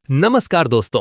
नमस्कार दोस्तों।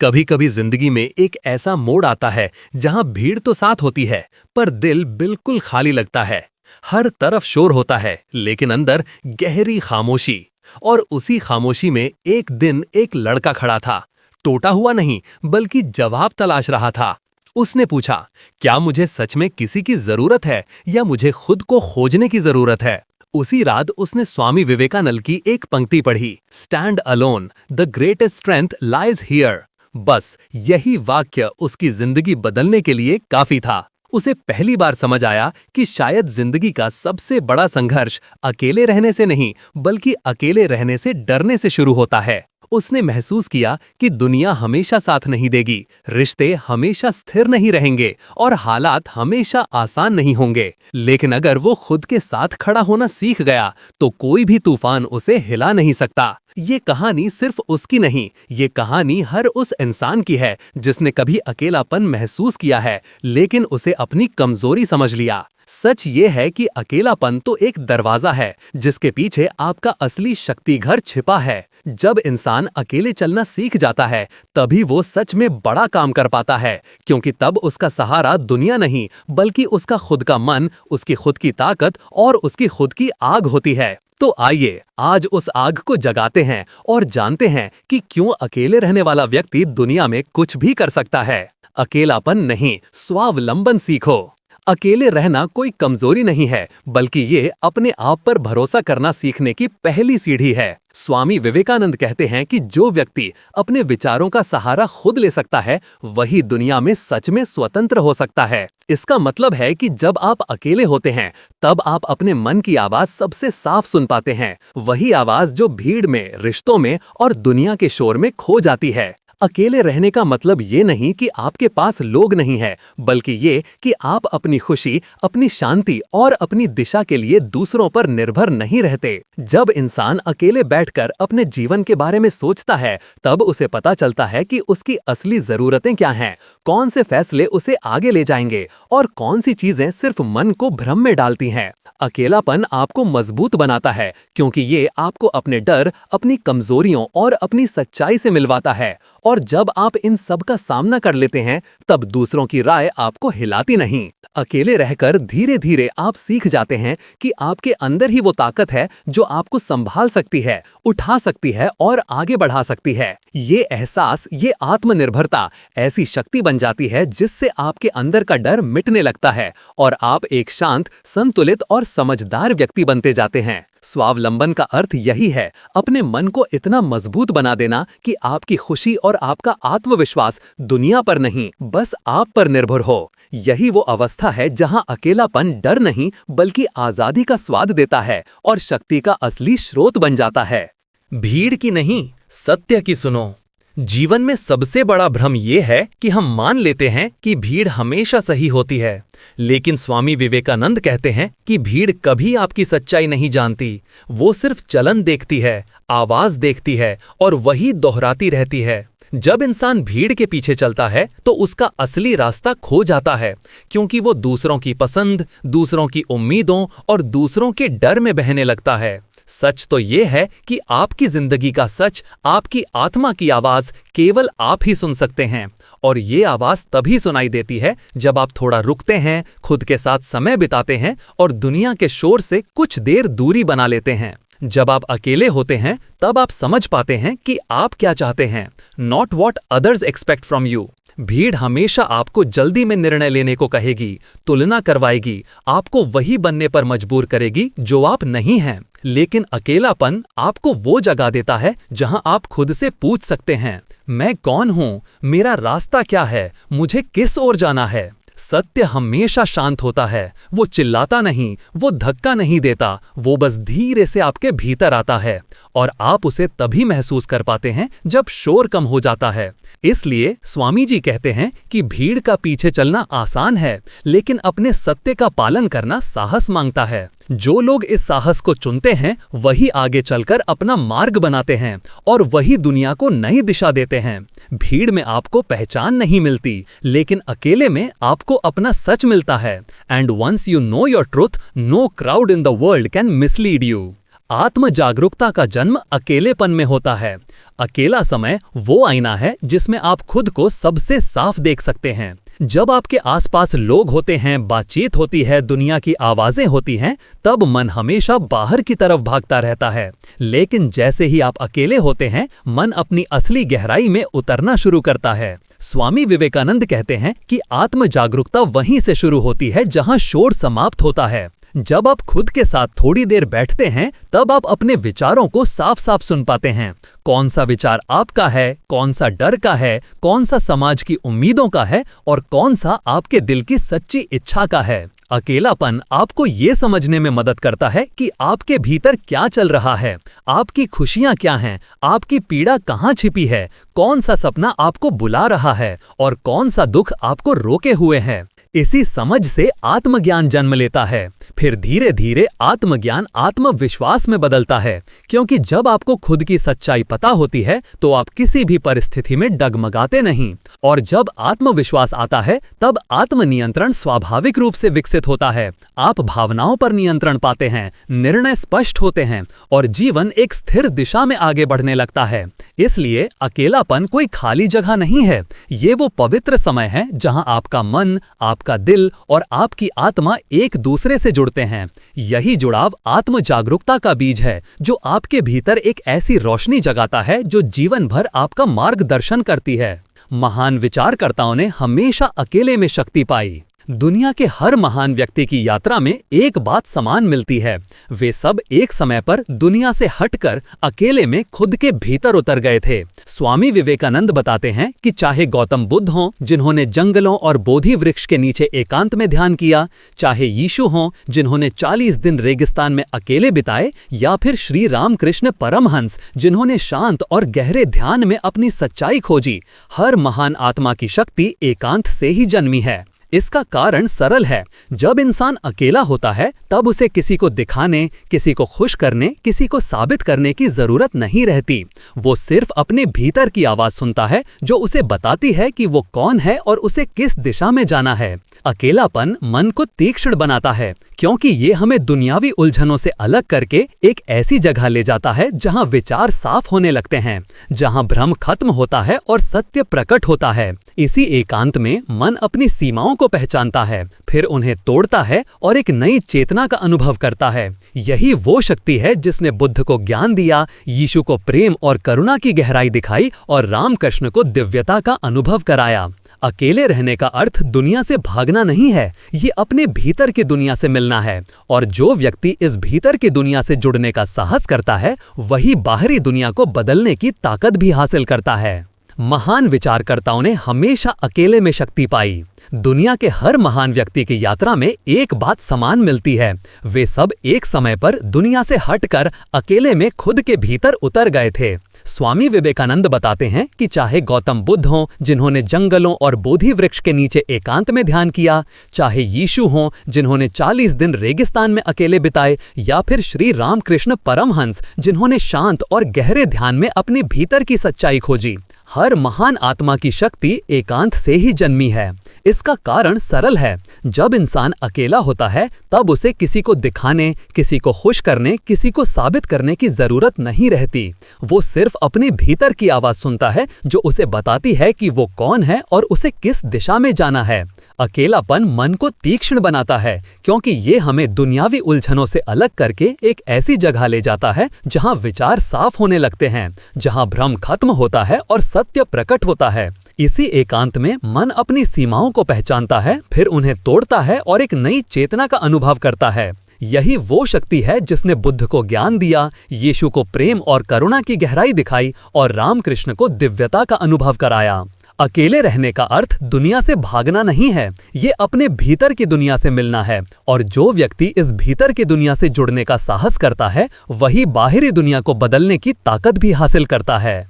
कभी कभी जिंदगी में एक ऐसा मोड़ आता है जहां भीड़ तो साथ होती है पर दिल बिल्कुल खाली लगता है। हर तरफ शोर होता है लेकिन अंदर गहरी खामोशी। और उसी खामोशी में एक दिन एक लड़का खड़ा था। टूटा हुआ नहीं बल्कि जवाब तलाश रहा था। उसने पूछा, क्या मुझे सच में किसी की जरूरत है या मुझे खुद को खोजने की जरूरत है। उसी रात उसने स्वामी विवेकानंद की एक पंक्ति पढ़ी, stand alone, the greatest strength lies here. बस यही वाक्य उसकी जिंदगी बदलने के लिए काफी था। उसे पहली बार समझ आया कि शायद जिंदगी का सबसे बड़ा संघर्ष अकेले रहने से नहीं बल्कि अकेले रहने से डरने से शुरू होता है। उसने महसूस किया कि दुनिया हमेशा साथ नहीं देगी, रिश्ते हमेशा स्थिर नहीं रहेंगे और हालात हमेशा आसान नहीं होंगे। लेकिन अगर वो खुद के साथ खड़ा होना सीख गया तो कोई भी तूफान उसे हिला नहीं सकता। ये कहानी सिर्फ उसकी नहीं, ये कहानी हर उस इंसान की है जिसने कभी अकेलापन महसूस किया है लेकिन उसे अपनी कमजोरी समझ लिया। सच ये है कि अकेलापन तो एक दरवाजा है जिसके पीछे आपका असली शक्ति घर छिपा है। जब इंसान अकेले चलना सीख जाता है तभी वो सच में बड़ा काम कर पाता है, क्योंकि तब उसका सहारा दुनिया नहीं बल्कि उसका खुद का मन, उसकी खुद की ताकत और उसकी खुद की आग होती है। तो आइए आज उस आग को जगाते हैं और जानते हैं कि क्यों अकेले रहने वाला व्यक्ति दुनिया में कुछ भी कर सकता है। अकेलापन नहीं, स्वावलंबन सीखो। अकेले रहना कोई कमजोरी नहीं है बल्कि ये अपने आप पर भरोसा करना सीखने की पहली सीढ़ी है। स्वामी विवेकानंद कहते हैं कि जो व्यक्ति अपने विचारों का सहारा खुद ले सकता है वही दुनिया में सच में स्वतंत्र हो सकता है। इसका मतलब है कि जब आप अकेले होते हैं तब आप अपने मन की आवाज सबसे साफ सुन पाते हैं, वही आवाज जो भीड़ में, रिश्तों में और दुनिया के शोर में खो जाती है। अकेले रहने का मतलब ये नहीं कि आपके पास लोग नहीं है बल्कि ये कि आप अपनी खुशी, अपनी शांति और अपनी दिशा के लिए दूसरों पर निर्भर नहीं रहते। जब इंसान अकेले बैठकर अपने जीवन के बारे में सोचता है तब उसे पता चलता है कि उसकी असली जरूरतें क्या हैं, कौन से फैसले उसे आगे ले जाएंगे और कौन सी चीजें सिर्फ मन को भ्रम में डालती हैं। अकेलापन आपको मजबूत बनाता है क्योंकि ये आपको अपने डर, अपनी कमजोरियों और अपनी सच्चाई से मिलवाता है। और जब आप इन सब का सामना कर लेते हैं तब दूसरों की राय आपको हिलाती नहीं। अकेले रहकर धीरे धीरे आप सीख जाते हैं कि आपके अंदर ही वो ताकत है जो आपको संभाल सकती है, उठा सकती है और आगे बढ़ा सकती है। ये एहसास, ये आत्मनिर्भरता ऐसी शक्ति बन जाती है जिससे आपके अंदर का डर मिटने लगता है और आप एक शांत, संतुलित और समझदार व्यक्ति बनते जाते हैं। स्वावलंबन का अर्थ यही है, अपने मन को इतना मजबूत बना देना कि आपकी खुशी और आपका आत्मविश्वास दुनिया पर नहीं बस आप पर निर्भर हो। यही वो अवस्था है जहां अकेलापन डर नहीं बल्कि आजादी का स्वाद देता है और शक्ति का असली स्रोत बन जाता है। भीड़ की नहीं, सत्य की सुनो। जीवन में सबसे बड़ा भ्रम ये है कि हम मान लेते हैं कि भीड़ हमेशा सही होती है, लेकिन स्वामी विवेकानंद कहते हैं कि भीड़ कभी आपकी सच्चाई नहीं जानती। वो सिर्फ चलन देखती है, आवाज देखती है और वही दोहराती रहती है। जब इंसान भीड़ के पीछे चलता है तो उसका असली रास्ता खो जाता है, क्योंकि वो दूसरों की पसंद, दूसरों की उम्मीदों और दूसरों के डर में बहने लगता है। सच तो ये है कि आपकी जिंदगी का सच, आपकी आत्मा की आवाज केवल आप ही सुन सकते हैं। और ये आवाज तभी सुनाई देती है जब आप थोड़ा रुकते हैं, खुद के साथ समय बिताते हैं और दुनिया के शोर से कुछ देर दूरी बना लेते हैं। जब आप अकेले होते हैं तब आप समझ पाते हैं कि आप क्या चाहते हैं, not what others expect from you. भीड़ हमेशा आपको जल्दी में निर्णय लेने को कहेगी, तुलना करवाएगी, आपको वही बनने पर मजबूर करेगी जो आप नहीं हैं। लेकिन अकेलापन आपको वो जगह देता है जहां आप खुद से पूछ सकते हैं, मैं कौन हूं, मेरा रास्ता क्या है, मुझे किस ओर जाना है। सत्य हमेशा शांत होता है, वो चिल्लाता नहीं, वो धक्का नहीं देता, वो बस धीरे से आपके भीतर आता है और आप उसे तभी महसूस कर पाते हैं जब शोर कम हो जाता है। इसलिए स्वामी जी कहते हैं कि भीड़ का पीछे चलना आसान है लेकिन अपने सत्य का पालन करना साहस मांगता है। जो लोग इस साहस को चुनते हैं वही आगे चलकर अपना मार्ग बनाते हैं और वही दुनिया को नई दिशा देते हैं। भीड़ में आपको पहचान नहीं मिलती लेकिन अकेले में आपको अपना सच मिलता है। And once you know your truth, no crowd in the world can mislead you. आत्म जागरूकता का जन्म अकेलेपन में होता है। अकेला समय वो आईना है जिसमें आप खुद को सबसे साफ देख सकते हैं। जब आपके आसपास लोग होते हैं, बातचीत होती है, दुनिया की आवाजें होती हैं, तब मन हमेशा बाहर की तरफ भागता रहता है। लेकिन जैसे ही आप अकेले होते हैं, मन अपनी असली गहराई में उतरना शुरू करता है। स्वामी विवेकानंद कहते हैं कि आत्म जागरूकता वहीं से शुरू होती है जहां शोर समाप्त होता है। जब आप खुद के साथ थोड़ी देर बैठते हैं, तब आप अपने विचारों को साफ साफ सुन पाते हैं। कौन सा विचार आपका है, कौन सा डर का है, कौन सा समाज की उम्मीदों का है और कौन सा आपके दिल की सच्ची इच्छा का है। अकेलापन आपको ये समझने में मदद करता है कि आपके भीतर क्या चल रहा है, आपकी खुशियां क्या हैं, आपकी पीड़ा कहाँ छिपी है, कौन सा सपना आपको बुला रहा है और कौन सा दुख आपको रोके हुए है। इसी समझ से आत्मज्ञान जन्म लेता है। फिर धीरे धीरे आत्मज्ञान आत्मविश्वास में बदलता है, क्योंकि जब आपको खुद की सच्चाई पता होती है तो आप किसी भी परिस्थिति में डगमगाते नहीं। और जब आत्मविश्वास आता है, तब आत्मनियंत्रण स्वाभाविक रूप से विकसित होता है। आप भावनाओं पर नियंत्रण पाते हैं, निर्णय स्पष्ट होते हैं और जीवन एक स्थिर दिशा में आगे बढ़ने लगता है। इसलिए अकेलापन कोई खाली जगह नहीं है, ये वो पवित्र समय है जहां आपका मन, आपका दिल और आपकी आत्मा एक दूसरे से जुड़ते हैं। यही जुड़ाव आत्म जागरूकता का बीज है, जो आपके भीतर एक ऐसी रोशनी जगाता है जो जीवन भर आपका मार्गदर्शन करती है। महान विचारकर्ताओं ने हमेशा अकेले में शक्ति पाई। दुनिया के हर महान व्यक्ति की यात्रा में एक बात समान मिलती है, वे सब एक समय पर दुनिया से हटकर अकेले में खुद के भीतर उतर गए थे। स्वामी विवेकानंद बताते हैं कि चाहे गौतम बुद्ध हों, जिन्होंने जंगलों और बोधि वृक्ष के नीचे एकांत में ध्यान किया, चाहे यीशु हों, जिन्होंने 40 दिन रेगिस्तान में अकेले बिताए, या फिर श्री रामकृष्ण परमहंस, जिन्होंने शांत और गहरे ध्यान में अपनी सच्चाई खोजी, हर महान आत्मा की शक्ति एकांत से ही जन्मी है। इसका कारण सरल है। जब इंसान अकेला होता है, तब उसे किसी को दिखाने, किसी को खुश करने, किसी को साबित करने की जरूरत नहीं रहती। वो सिर्फ अपने भीतर की आवाज सुनता है, जो उसे बताती है कि वो कौन है और उसे किस दिशा में जाना है। अकेलापन मन को तीक्ष्ण बनाता है, क्योंकि ये हमें दुनियावी उलझनों से अलग करके एक ऐसी जगह ले जाता है जहां विचार साफ होने लगते हैं, जहां भ्रम खत्म होता है और सत्य प्रकट होता है। इसी एकांत में मन अपनी सीमाओं को पहचानता है, फिर उन्हें तोड़ता है और एक नई चेतना का अनुभव करता है। यही वो शक्ति है जिसने बुद्ध को ज्ञान दिया, यीशु को प्रेम और करुणा की गहराई दिखाई और रामकृष्ण को दिव्यता का अनुभव कराया। अकेले रहने का अर्थ दुनिया से भागना नहीं है, ये अपने भीतर की दुनिया से मिलना है। और जो व्यक्ति इस भीतर की दुनिया से जुड़ने का साहस करता है, वही बाहरी दुनिया को बदलने की ताकत भी हासिल करता है। महान विचारकर्ताओं ने हमेशा अकेले में शक्ति पाई। दुनिया के हर महान व्यक्ति की यात्रा में एक बात समान मिलती है, वे सब एक समय पर दुनिया से हटकर अकेले में खुद के भीतर उतर गए थे। स्वामी विवेकानंद बताते हैं कि चाहे गौतम बुद्ध हों, जिन्होंने जंगलों और बोधि वृक्ष के नीचे एकांत में ध्यान किया, चाहे यीशु हों, जिन्होंने 40 दिन रेगिस्तान में अकेले बिताए, या फिर श्री रामकृष्ण परमहंस, जिन्होंने शांत और गहरे ध्यान में अपने भीतर की सच्चाई खोजी, हर महान आत्मा की शक्ति एकांत से ही जन्मी है। इसका कारण सरल है, जब इंसान अकेला होता है, तब उसे किसी को दिखाने, किसी को खुश करने, किसी को साबित करने की जरूरत नहीं रहती। वो सिर्फ अपने भीतर की आवाज सुनता है, जो उसे बताती है कि वो कौन है और उसे किस दिशा में जाना है। अकेलापन मन को तीक्ष्ण बनाता है, क्योंकि ये हमें दुनियावी उलझनों से अलग करके एक ऐसी जगह ले जाता है जहां विचार साफ होने लगते हैं, जहां भ्रम खत्म होता है और सत्य प्रकट होता है। इसी एकांत में मन अपनी सीमाओं को पहचानता है, फिर उन्हें तोड़ता है और एक नई चेतना का अनुभव करता है। यही वो शक्ति है जिसने बुद्ध को ज्ञान दिया, यीशु को प्रेम और करुणा की गहराई दिखाई और रामकृष्ण को दिव्यता का अनुभव कराया। अकेले रहने का अर्थ दुनिया से भागना नहीं है, ये अपने भीतर की दुनिया से मिलना है। और जो व्यक्ति इस भीतर की दुनिया से जुड़ने का साहस करता है, वही बाहरी दुनिया को बदलने की ताकत भी हासिल करता है।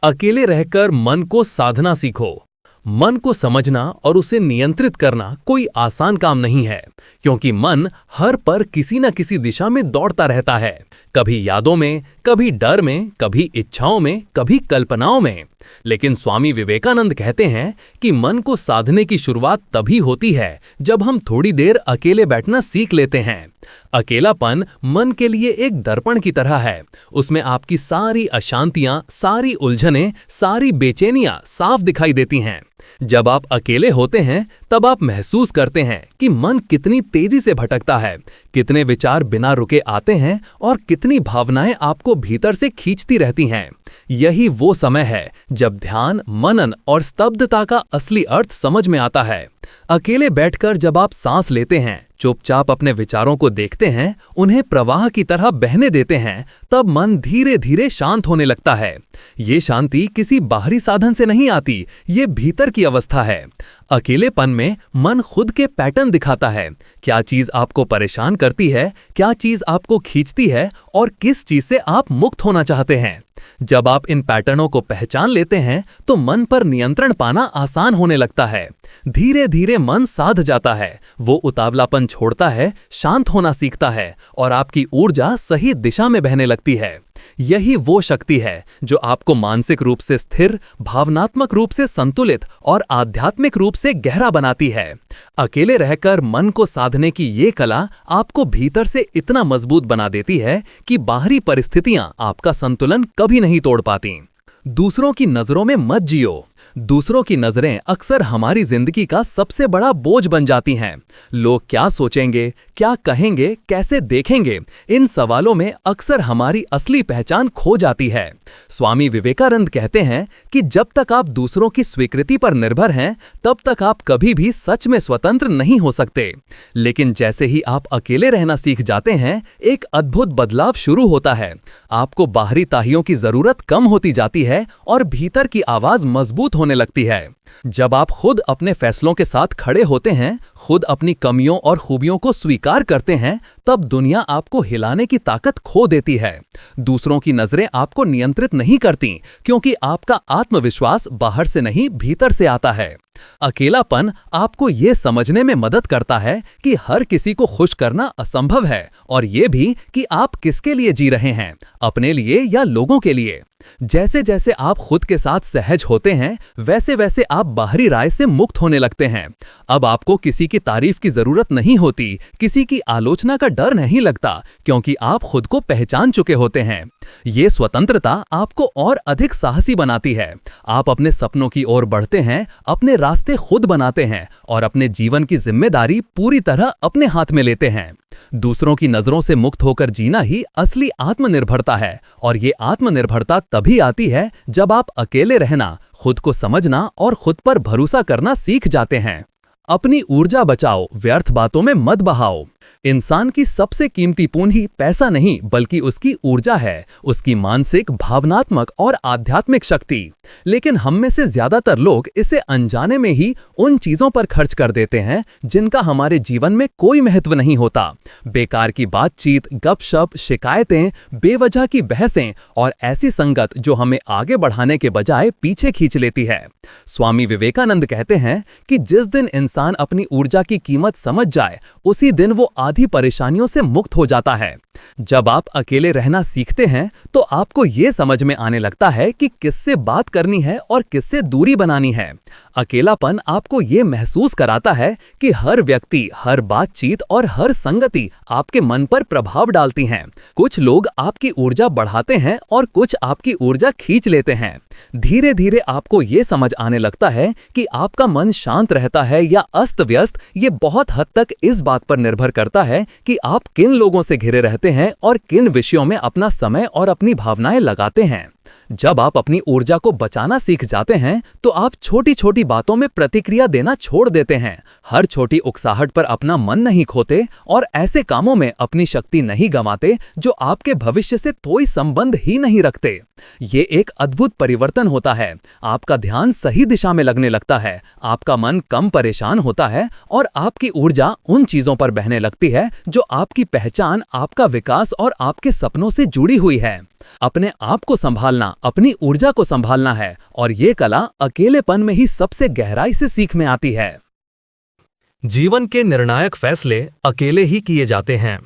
अकेले रहकर मन को साधना सीखो। मन को समझना और उसे नियंत्रित करना कोई आसान काम नहीं है, क्योंकि मन हर पर किसी न किसी दिशा में दौड़ता रहता है, कभी यादों में, कभी डर में, कभी इच्छाओं में, कभी कल्पनाओं में। लेकिन स्वामी विवेकानंद कहते हैं कि मन को साधने की शुरुआत तभी होती है जब हम थोड़ी देर अकेले बैठना सीख लेते हैं। अकेलापन मन के लिए एक दर्पण की तरह है। उसमें आपकी सारी अशांतियां, सारी उलझनें, सारी बेचैनियां साफ दिखाई देती हैं। जब आप अकेले होते हैं तब आप महसूस करते हैं कि मन कितनी तेजी से भटकता है, कितने विचार बिना रुके आते हैं और कितनी भावनाएं आपको भीतर से खींचती रहती हैं। यही वो समय है जब ध्यान, मनन और स्तब्धता का असली अर्थ समझ में आता है। अकेले बैठकर जब आप सांस लेते हैं, चुपचाप अपने विचारों को देखते हैं, उन्हें प्रवाह की तरह बहने देते हैं, तब मन धीरे धीरे शांत होने लगता है। ये शांति किसी बाहरी साधन से नहीं आती, ये भीतर की अवस्था है। अकेलेपन में मन खुद के पैटर्न दिखाता है। क्या चीज आपको परेशान करती है, क्या चीज आपको खींचती है और किस चीज से आप मुक्त होना चाहते हैं। जब आप इन पैटर्नों को पहचान लेते हैं तो मन पर नियंत्रण पाना आसान होने लगता है। धीरे धीरे मन साध जाता है, वो उतावलापन छोड़ता है, शांत होना सीखता है और आपकी ऊर्जा सही दिशा में बहने लगती है। यही वो शक्ति है जो आपको मानसिक रूप से स्थिर, भावनात्मक रूप से संतुलित और आध्यात्मिक रूप से गहरा बनाती है। अकेले रहकर मन को साधने की ये कला आपको भीतर से इतना मजबूत बना देती है कि बाहरी परिस्थितियां आपका संतुलन कभी नहीं तोड़ पाती। दूसरों की नजरों में मत जियो। दूसरों की नजरें अक्सर हमारी जिंदगी का सबसे बड़ा बोझ बन जाती हैं। लोग क्या सोचेंगे, क्या कहेंगे, कैसे देखेंगे, इन सवालों में अक्सर हमारी असली पहचान खो जाती है। स्वामी विवेकानंद कहते हैं कि जब तक आप दूसरों की स्वीकृति पर निर्भर हैं, तब तक आप कभी भी सच में स्वतंत्र नहीं हो सकते। लेकिन जैसे ही आप अकेले रहना सीख जाते हैं, एक अद्भुत बदलाव शुरू होता है। आपको बाहरी ताहियों की जरूरत कम होती जाती है और भीतर की आवाज मजबूत होने लगती है। जब आप खुद अपने फैसलों के साथ खड़े होते हैं, खुद अपनी कमियों और खूबियों को स्वीकार करते हैं, तब दुनिया आपको हिलाने की ताकत खो देती है। दूसरों की नजरें आपको नियंत्रित नहीं करती, क्योंकि आपका आत्मविश्वास बाहर से नहीं, भीतर से आता है। अकेलापन आपको यह समझने में मदद करता है कि हर किसी को खुश करना असंभव है, और यह भी कि आप किसके लिए जी रहे हैं, अपने लिए या लोगों के लिए। जैसे जैसे आप खुद के साथ सहज होते हैं, वैसे वैसे आप बाहरी राय से मुक्त होने लगते हैं। अब आपको किसी की तारीफ की जरूरत नहीं होती, किसी की आलोचना का डर नहीं लगता, क्योंकि आप खुद को पहचान चुके होते हैं। ये स्वतंत्रता आपको और अधिक साहसी बनाती है। आप अपने सपनों की ओर बढ़ते हैं, अपने रास्ते खुद बनाते हैं और अपने जीवन की जिम्मेदारी पूरी तरह अपने हाथ में लेते हैं। दूसरों की नजरों से मुक्त होकर जीना ही असली आत्मनिर्भरता है, और ये आत्मनिर्भरता तभी आती है जब आप अकेले रहना, खुद को समझना और खुद पर भरोसा करना सीख जाते हैं। अपनी ऊर्जा बचाओ, व्यर्थ बातों में मत बहाओ। इंसान की सबसे कीमती पूंजी पैसा नहीं, बल्कि उसकी ऊर्जा है, उसकी मानसिक, भावनात्मक और आध्यात्मिक शक्ति। लेकिन हम में से ज्यादातर लोग इसे अनजाने में ही उन चीजों पर खर्च कर देते हैं जिनका हमारे जीवन में कोई महत्व नहीं होता। बेकार की बातचीत, गपशप, शिकायतें, बेवजह की बहसें और ऐसी संगत जो हमें आगे बढ़ाने के बजाय पीछे खींच लेती है। स्वामी विवेकानंद कहते हैं कि जिस दिन इंसान अपनी ऊर्जा की कीमत समझ जाए, उसी दिन वो आधी परेशानियों से मुक्त हो जाता है। जब आप अकेले रहना सीखते हैं तो आपको ये समझ में आने लगता है कि किससे बात करनी है और किससे दूरी बनानी है। अकेलापन आपको ये महसूस कराता है कि हर व्यक्ति, हर बातचीत और हर संगति आपके मन पर प्रभाव डालती हैं। कुछ लोग आपकी ऊर्जा बढ़ाते हैं और कुछ आपकी ऊर्जा खींच लेते हैं। धीरे धीरे आपको ये समझ आने लगता है कि आपका मन शांत रहता है या अस्त व्यस्त, ये बहुत हद तक इस बात पर निर्भर करता है कि आप किन लोगों से घिरे रहते हैं और किन विषयों में अपना समय और अपनी भावनाएं लगाते हैं। जब आप अपनी ऊर्जा को बचाना सीख जाते हैं तो आप छोटी छोटी बातों में प्रतिक्रिया देना छोड़ देते हैं, हर छोटी उकसाहट पर अपना मन नहीं खोते और ऐसे कामों में अपनी शक्ति नहीं गंवाते जो आपके भविष्य से कोई संबंध ही नहीं रखते। ये एक अद्भुत परिवर्तन होता है। आपका ध्यान सही दिशा में लगने लगता है, आपका मन कम परेशान होता है और आपकी ऊर्जा उन चीजों पर बहने लगती है जो आपकी पहचान, आपका विकास और आपके सपनों से जुड़ी हुई है। अपने आप को संभालना, अपनी ऊर्जा को संभालना है, और ये कला अकेलेपन में ही सबसे गहराई से सीख में आती है। जीवन के निर्णायक फैसले अकेले ही किए जाते हैं।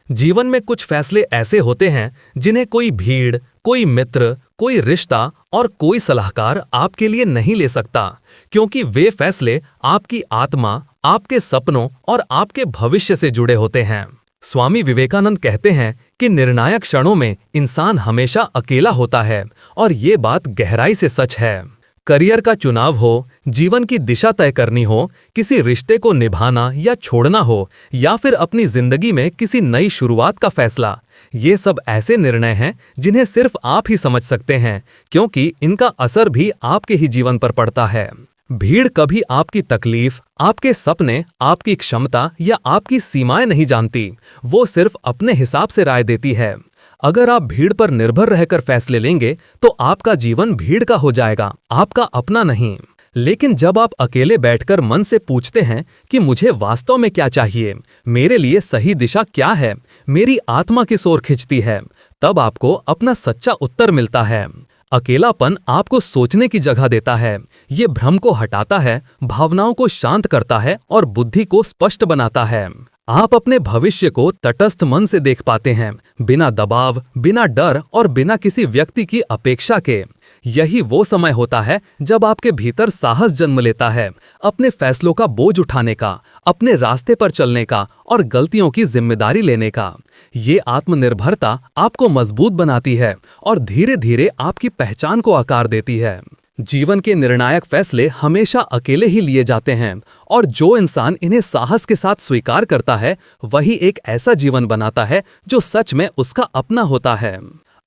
जीवन में कुछ फैसले ऐसे होते हैं जिन्हें कोई भीड़, कोई मित्र, कोई रिश्ता और कोई सलाहकार आपके लिए नहीं ले सकता, क्योंकि वे फैसले आपकी आत्मा, आपके सपनों और आपके भविष्य से जुड़े होते हैं। स्वामी विवेकानंद कहते हैं कि निर्णायक क्षणों में इंसान हमेशा अकेला होता है, और ये बात गहराई से सच है। करियर का चुनाव हो, जीवन की दिशा तय करनी हो, किसी रिश्ते को निभाना या छोड़ना हो, या फिर अपनी जिंदगी में किसी नई शुरुआत का फैसला, ये सब ऐसे निर्णय हैं जिन्हें सिर्फ आप ही समझ सकते हैं, क्योंकि इनका असर भी आपके ही जीवन पर पड़ता है। भीड़ कभी आपकी तकलीफ, आपके सपने, आपकी क्षमता या आपकी सीमाएं नहीं जानती, वो सिर्फ अपने हिसाब से राय देती है। अगर आप भीड़ पर निर्भर रहकर फैसले लेंगे तो आपका जीवन भीड़ का हो जाएगा, आपका अपना नहीं। लेकिन जब आप अकेले बैठकर मन से पूछते हैं कि मुझे वास्तव में क्या चाहिए, मेरे लिए सही दिशा क्या है, मेरी आत्मा किस ओर खिंचती है, तब आपको अपना सच्चा उत्तर मिलता है। अकेलापन आपको सोचने की जगह देता है, ये भ्रम को हटाता है, भावनाओं को शांत करता है और बुद्धि को स्पष्ट बनाता है। आप अपने भविष्य को तटस्थ मन से देख पाते हैं, बिना दबाव, बिना डर और बिना किसी व्यक्ति की अपेक्षा के। यही वो समय होता है जब आपके भीतर साहस जन्म लेता है, अपने फैसलों का बोझ उठाने का, अपने रास्ते पर चलने का और गलतियों की जिम्मेदारी लेने का। ये आत्मनिर्भरता आपको मजबूत बनाती है और धीरे धीरे आपकी पहचान को आकार देती है। जीवन के निर्णायक फैसले हमेशा अकेले ही लिए जाते हैं, और जो इंसान इन्हें साहस के साथ स्वीकार करता है वही एक ऐसा जीवन बनाता है जो सच में उसका अपना होता है।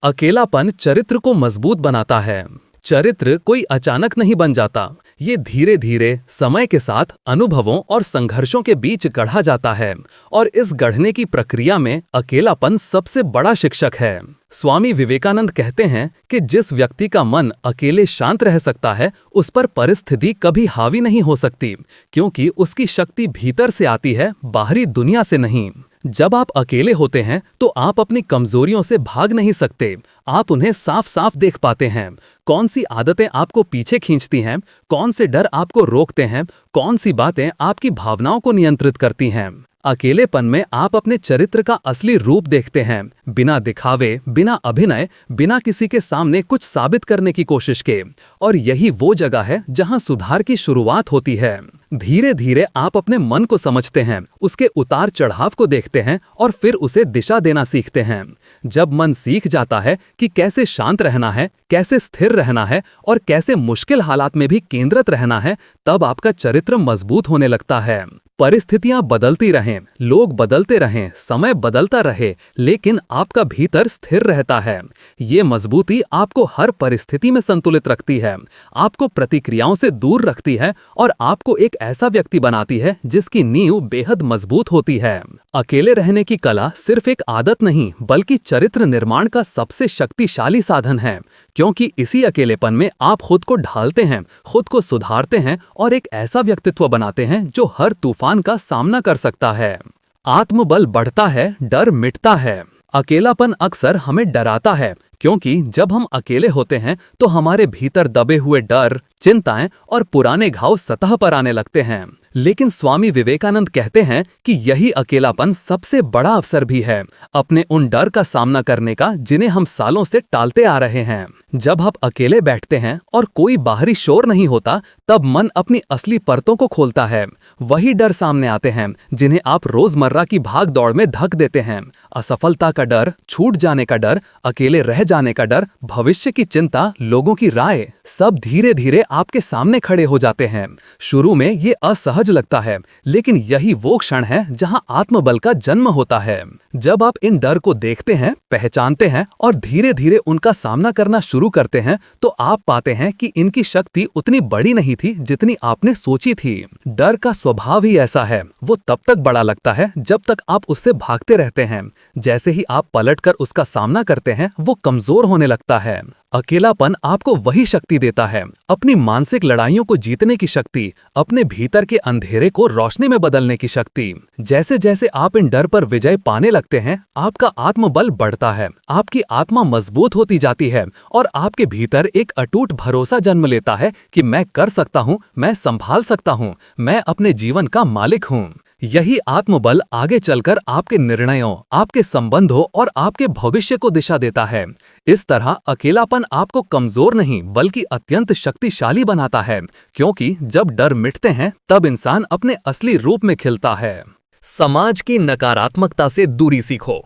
अकेलापन चरित्र को मजबूत बनाता है। चरित्र कोई अचानक नहीं बन जाता, ये धीरे धीरे समय के साथ अनुभवों और संघर्षों के बीच गढ़ा जाता है, और इस गढ़ने की प्रक्रिया में अकेलापन सबसे बड़ा शिक्षक है। स्वामी विवेकानंद कहते हैं कि जिस व्यक्ति का मन अकेले शांत रह सकता है, उस पर परिस्थिति कभी हावी नहीं हो सकती, क्योंकि उसकी शक्ति भीतर से आती है, बाहरी दुनिया से नहीं। जब आप अकेले होते हैं तो आप अपनी कमजोरियों से भाग नहीं सकते, आप उन्हें साफ साफ देख पाते हैं। कौन सी आदतें आपको पीछे खींचती हैं, कौन से डर आपको रोकते हैं, कौन सी बातें आपकी भावनाओं को नियंत्रित करती हैं। अकेलेपन में आप अपने चरित्र का असली रूप देखते हैं, बिना दिखावे, बिना अभिनय, बिना किसी के सामने कुछ साबित करने की कोशिश के। और यही वो जगह है जहां सुधार की शुरुआत होती है। धीरे धीरे आप अपने मन को समझते हैं, उसके उतार चढ़ाव को देखते हैं और फिर उसे दिशा देना सीखते हैं। जब मन सीख जाता है कि कैसे शांत रहना है, कैसे स्थिर रहना है और कैसे मुश्किल हालात में भी केंद्रित रहना है, तब आपका चरित्र मजबूत होने लगता है। परिस्थितियां बदलती रहें, लोग बदलते रहें, समय बदलता रहे, लेकिन आपका भीतर स्थिर रहता है। ये मजबूती आपको हर परिस्थिति में संतुलित रखती है, आपको प्रतिक्रियाओं से दूर रखती है और आपको एक ऐसा व्यक्ति बनाती है जिसकी नींव बेहद मजबूत होती है। अकेले रहने की कला सिर्फ एक आदत नहीं, बल्कि चरित्र निर्माण का सबसे शक्तिशाली साधन है, क्योंकि इसी अकेलेपन में आप खुद को ढालते हैं, खुद को सुधारते हैं और एक ऐसा व्यक्तित्व बनाते हैं जो हर तूफान का सामना कर सकता है। आत्मबल बढ़ता है, डर मिटता है। अकेलापन अक्सर हमें डराता है, क्योंकि जब हम अकेले होते हैं तो हमारे भीतर दबे हुए डर, चिंताएं और पुराने घाव सतह पर आने लगते हैं। लेकिन स्वामी विवेकानंद कहते हैं कि यही अकेलापन सबसे बड़ा अवसर भी है, अपने उन डर का सामना करने का जिन्हें हम सालों से टालते आ रहे हैं। जब आप अकेले बैठते हैं और कोई बाहरी शोर नहीं होता, तब मन अपनी असली परतों को खोलता है। वही डर सामने आते हैं जिन्हें आप रोजमर्रा की भाग दौड़ में धक देते हैं। असफलता का डर, छूट जाने का डर, अकेले रह जाने का डर, भविष्य की चिंता, लोगों की राय, सब धीरे धीरे आपके सामने खड़े हो जाते हैं। शुरू में ये असहज लगता है, लेकिन यही वो क्षण है जहां आत्मबल का जन्म होता है। जब आप इन डर को देखते हैं, पहचानते हैं और धीरे धीरे उनका सामना करना शुरू करते हैं, तो आप पाते हैं कि इनकी शक्ति उतनी बड़ी नहीं थी जितनी आपने सोची थी। डर का स्वभाव ही ऐसा है, वो तब तक बड़ा लगता है जब तक आप उससे भागते रहते हैं। जैसे ही आप पलटकर उसका सामना करते हैं, वो कमजोर होने लगता है। अकेलापन आपको वही शक्ति देता है, अपनी मानसिक लड़ाइयों को जीतने की शक्ति, अपने भीतर के अंधेरे को रोशनी में बदलने की शक्ति। जैसे जैसे आप इन डर पर विजय पाने लगते हैं, आपका आत्मबल बढ़ता है, आपकी आत्मा मजबूत होती जाती है और आपके भीतर एक अटूट भरोसा जन्म लेता है कि मैं कर सकता हूँ, मैं संभाल सकता हूँ, मैं अपने जीवन का मालिक हूँ। यही आत्मबल आगे चलकर आपके निर्णयों, आपके संबंधों और आपके भविष्य को दिशा देता है। इस तरह अकेलापन आपको कमजोर नहीं बल्कि अत्यंत शक्तिशाली बनाता है, क्योंकि जब डर मिटते हैं तब इंसान अपने असली रूप में खिलता है। समाज की नकारात्मकता से दूरी सीखो।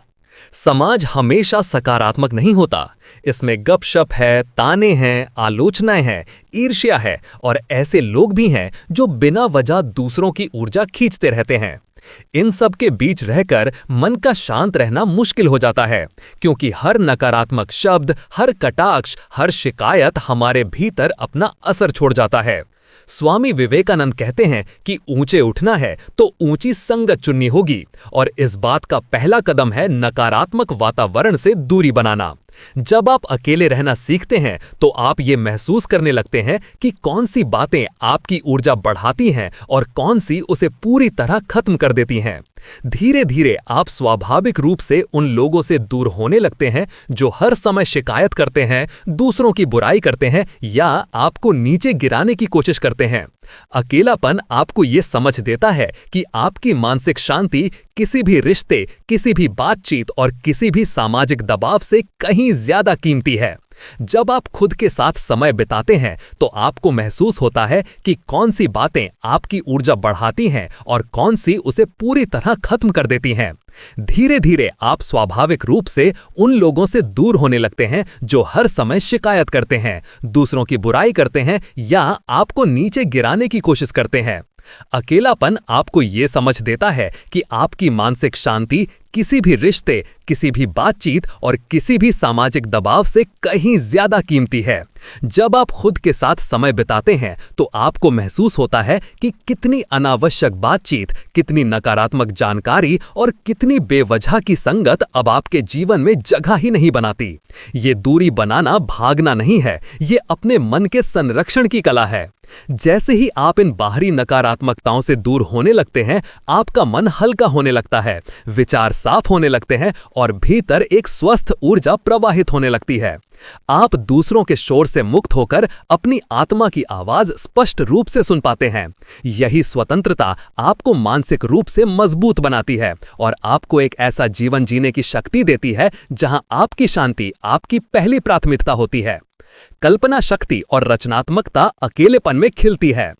समाज हमेशा सकारात्मक नहीं होता। इसमें गपशप है, ताने हैं, आलोचनाएं हैं, ईर्ष्या है और ऐसे लोग भी हैं जो बिना वजह दूसरों की ऊर्जा खींचते रहते हैं। इन सब के बीच रहकर मन का शांत रहना मुश्किल हो जाता है, क्योंकि हर नकारात्मक शब्द, हर कटाक्ष, हर शिकायत हमारे भीतर अपना असर छोड़ जाता है। स्वामी विवेकानंद कहते हैं कि ऊंचे उठना है तो ऊंची संगत चुननी होगी, और इस बात का पहला कदम है नकारात्मक वातावरण से दूरी बनाना। जब आप अकेले रहना सीखते हैं तो आप ये महसूस करने लगते हैं कि कौन सी बातें आपकी ऊर्जा बढ़ाती हैं और कौन सी उसे पूरी तरह खत्म कर देती हैं। धीरे धीरे आप स्वाभाविक रूप से उन लोगों से दूर होने लगते हैं जो हर समय शिकायत करते हैं, दूसरों की बुराई करते हैं या आपको नीचे गिराने की कोशिश करते हैं। अकेलापन आपको ये समझ देता है कि आपकी मानसिक शांति किसी भी रिश्ते, किसी भी बातचीत और किसी भी सामाजिक दबाव से कहीं ज्यादा कीमती है। जब आप खुद के साथ समय बिताते हैं तो आपको महसूस होता है कि कौन सी बातें आपकी ऊर्जा बढ़ाती हैं और कौन सी उसे पूरी तरह खत्म कर देती हैं। धीरे धीरे आप स्वाभाविक रूप से उन लोगों से दूर होने लगते हैं जो हर समय शिकायत करते हैं, दूसरों की बुराई करते हैं या आपको नीचे गिराने की कोशिश करते हैं। अकेलापन आपको ये समझ देता है कि आपकी मानसिक शांति किसी भी रिश्ते, किसी भी बातचीत और किसी भी सामाजिक दबाव से कहीं ज्यादा कीमती है। जब आप खुद के साथ समय बिताते हैं तो आपको महसूस होता है कि कितनी अनावश्यक बातचीत, कितनी नकारात्मक जानकारी और कितनी बेवजह की संगत अब आपके जीवन में जगह ही नहीं बनाती। ये दूरी बनाना भागना नहीं है, ये अपने मन के संरक्षण की कला है। जैसे ही आप इन बाहरी नकारात्मकताओं से दूर होने लगते हैं, आपका मन हल्का होने लगता है, विचार साफ होने लगते हैं और भीतर एक स्वस्थ ऊर्जा प्रवाहित होने लगती है। आप दूसरों के शोर से मुक्त होकर अपनी आत्मा की आवाज स्पष्ट रूप से सुन पाते हैं। यही स्वतंत्रता आपको मानसिक रूप से मजबूत बनाती है और आपको एक ऐसा जीवन जीने की शक्ति देती है जहां आपकी शांति आपकी पहली प्राथमिकता होती है। कल्पना शक्ति और रचनात्मकता अकेलेपन में खिलती है।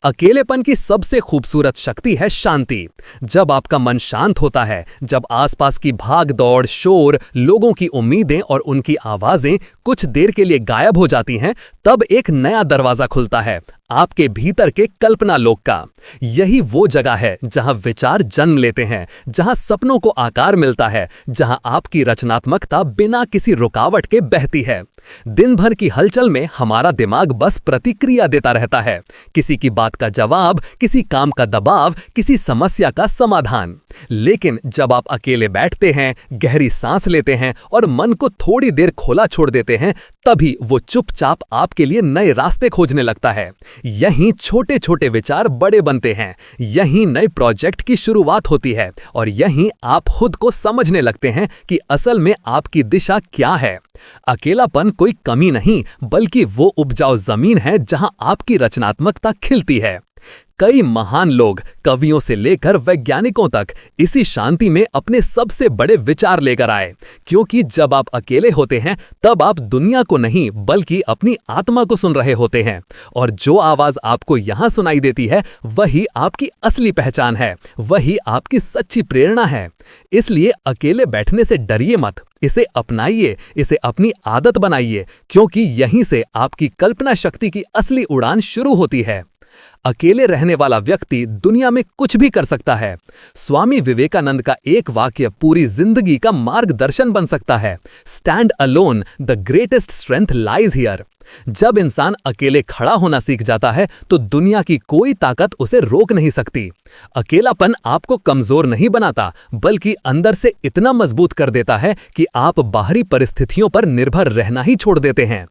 अकेलेपन की सबसे खूबसूरत शक्ति है शांति। जब आपका मन शांत होता है, जब आसपास की भाग दौड़, शोर, लोगों की उम्मीदें और उनकी आवाजें कुछ देर के लिए गायब हो जाती हैं, तब एक नया दरवाजा खुलता है आपके भीतर के कल्पना लोक का। यही वो जगह है जहां विचार जन्म लेते हैं, जहां सपनों को आकार मिलता है, जहां आपकी रचनात्मकता बिना किसी रुकावट के बहती है। दिन भर की हलचल में हमारा दिमाग बस प्रतिक्रिया देता रहता है, किसी की बात का जवाब, किसी काम का दबाव, किसी समस्या का समाधान। लेकिन जब आप अकेले बैठते हैं, गहरी सांस लेते हैं और मन को थोड़ी देर खोला छोड़ देते हैं, तभी वो चुपचाप आपके लिए नए रास्ते खोजने लगता है। यहीं छोटे छोटे विचार बड़े बनते हैं, यहीं नए प्रोजेक्ट की शुरुआत होती है और यहीं आप खुद को समझने लगते हैं कि असल में आपकी दिशा क्या है। अकेलापन कोई कमी नहीं, बल्कि वो उपजाऊ जमीन है जहां आपकी रचनात्मकता खिलती है। कई महान लोग, कवियों से लेकर वैज्ञानिकों तक, इसी शांति में अपने सबसे बड़े विचार लेकर आए, क्योंकि जब आप अकेले होते हैं तब आप दुनिया को नहीं बल्कि अपनी आत्मा को सुन रहे होते हैं, और जो आवाज आपको यहां सुनाई देती है वही आपकी असली पहचान है, वही आपकी सच्ची प्रेरणा है। इसलिए अकेले बैठने से डरिए मत, इसे अपनाइए, इसे अपनी आदत बनाइए, क्योंकि यहीं से आपकी कल्पना शक्ति की असली उड़ान शुरू होती है। अकेले रहने वाला व्यक्ति दुनिया में कुछ भी कर सकता है। स्वामी विवेकानंद का एक वाक्य पूरी जिंदगी का मार्गदर्शन बन सकता है। Stand alone, the greatest strength lies here. जब इंसान अकेले खड़ा होना सीख जाता है तो दुनिया की कोई ताकत उसे रोक नहीं सकती। अकेलापन आपको कमजोर नहीं बनाता, बल्कि अंदर से इतना मजबूत कर देता है कि आप बाहरी परिस्थितियों पर निर्भर रहना ही छोड़ देते हैं।